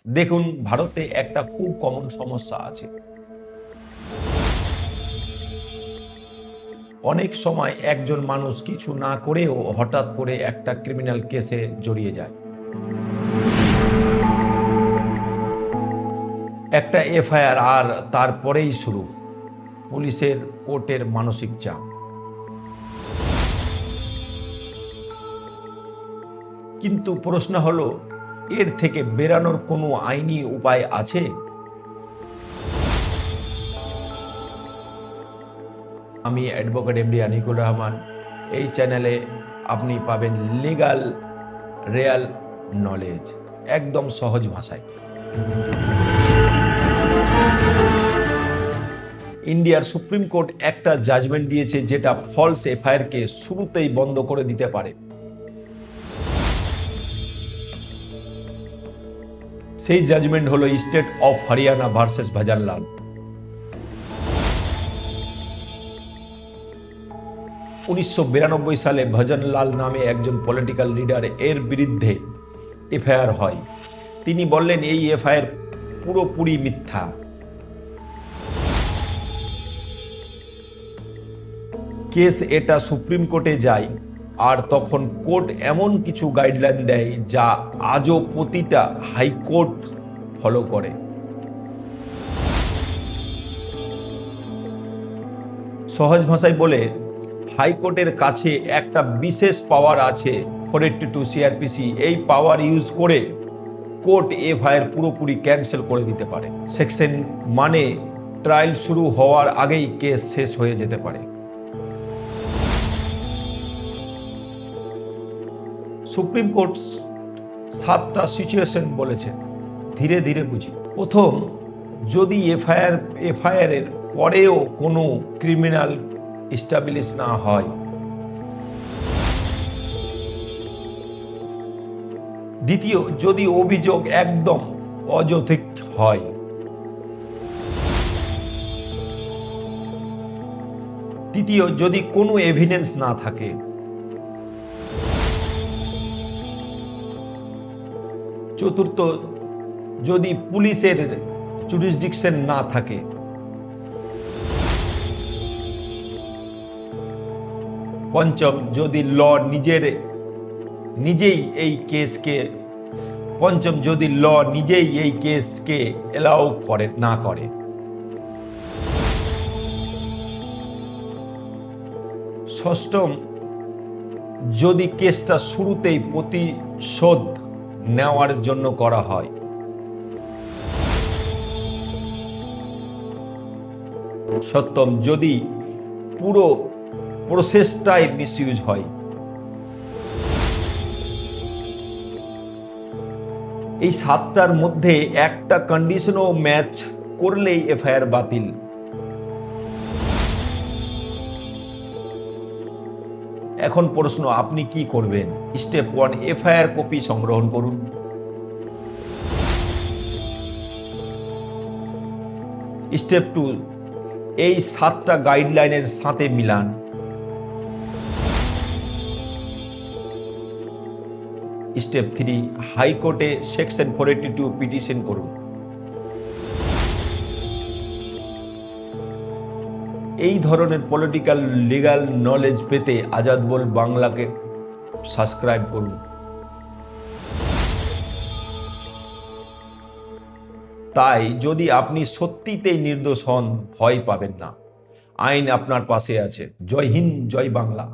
দেখুন, ভারতে একটা খুব কমন সমস্যা আছে। অনেক সময় একজন মানুষ কিছু না করেও হঠাৎ করে একটা ক্রিমিনাল কেসে জড়িয়ে যায়। একটা এফআইআর, আর তারপরেই শুরু পুলিশের, কোর্টের মানসিক চাপ। কিন্তু প্রশ্ন হলো, এর থেকে বেরানোর কোনো আইনি উপায় আছে? আমি অ্যাডভোকেট এমডি আনিকুর রহমান। এই চ্যানেলে আপনি পাবেন লিগাল রিয়াল নলেজ, একদম সহজ ভাষায়। ইন্ডিয়ার সুপ্রিম কোর্ট একটা জাজমেন্ট দিয়েছে যেটা ফলস এফআইআরকে শুরুতেই বন্ধ করে দিতে পারে। সেই জাজমেন্ট হলো state of Haryana versus Bhajanlal. 1992 সালে ভজনলাল নামে একজন পলিটিক্যাল লিডার এর বিরুদ্ধে এফআইআর হয়। তিনি বললেন এই এফআইআর পুরোপুরি মিথ্যা। কেস এটা সুপ্রিম কোর্টে যায়, আর তখন কোর্ট এমন কিছু গাইডলাইন দেয় যা আজও প্রতিটা হাইকোর্ট ফলো করে। সহজ ভাষায় বলে, হাইকোর্টের কাছে একটা বিশেষ পাওয়ার আছে, 482 সিআরপিসি। এই পাওয়ার ইউজ করে কোর্ট এফআইআর পুরোপুরি ক্যান্সেল করে দিতে পারে। সেকশন মানে ট্রায়াল শুরু হওয়ার আগেই কেস শেষ হয়ে যেতে পারে। সুপ্রিম কোর্ট 7টা সিচুয়েশন বলেছে, ধীরে ধীরে বুঝি। প্রথম, যদি এফআইআরের পরেও কোনো ক্রিমিনাল এস্টাবলিশ না হয়। দ্বিতীয়, যদি অভিযোগ একদম অযৌক্তিক হয়। তৃতীয়, যদি কোনো এভিডেন্স না থাকে। চতুর্থ, যদি পুলিশের জুরিসডিকশন না থাকে। পঞ্চম, যদি ল নিজেই এই কেসকে এলাও না করে। ষষ্ঠম, যদি কেসটা শুরুতেই প্রতিশোধ নেওয়ার জন্য করা হয়। সপ্তম, যদি পুরো প্রসেসটাই মিসইউজ হয়। এই 7টার মধ্যে একটা কন্ডিশনও ম্যাচ করলেই এফআইআর বাতিল। এখন প্রশ্ন, আপনি কি করবেন? স্টেপ 1, এফআইআর কপি সংগ্রহ করুন। স্টেপ 2, এই 7টা গাইডলাইনের সাথে মিলান। স্টেপ 3, হাইকোর্টে সেকশন 482 পিটিশন করুন। এই ধরনের পলিটিক্যাল লিগ্যাল নলেজ পেতে আজাদ বল বাংলাকে সাবস্ক্রাইব করুন। তাই যদি আপনি সত্যিতেই নির্দোষ হন, ভয় পাবেন না, আইন আপনার পাশে আছে। জয় হিন্দ, জয় বাংলা।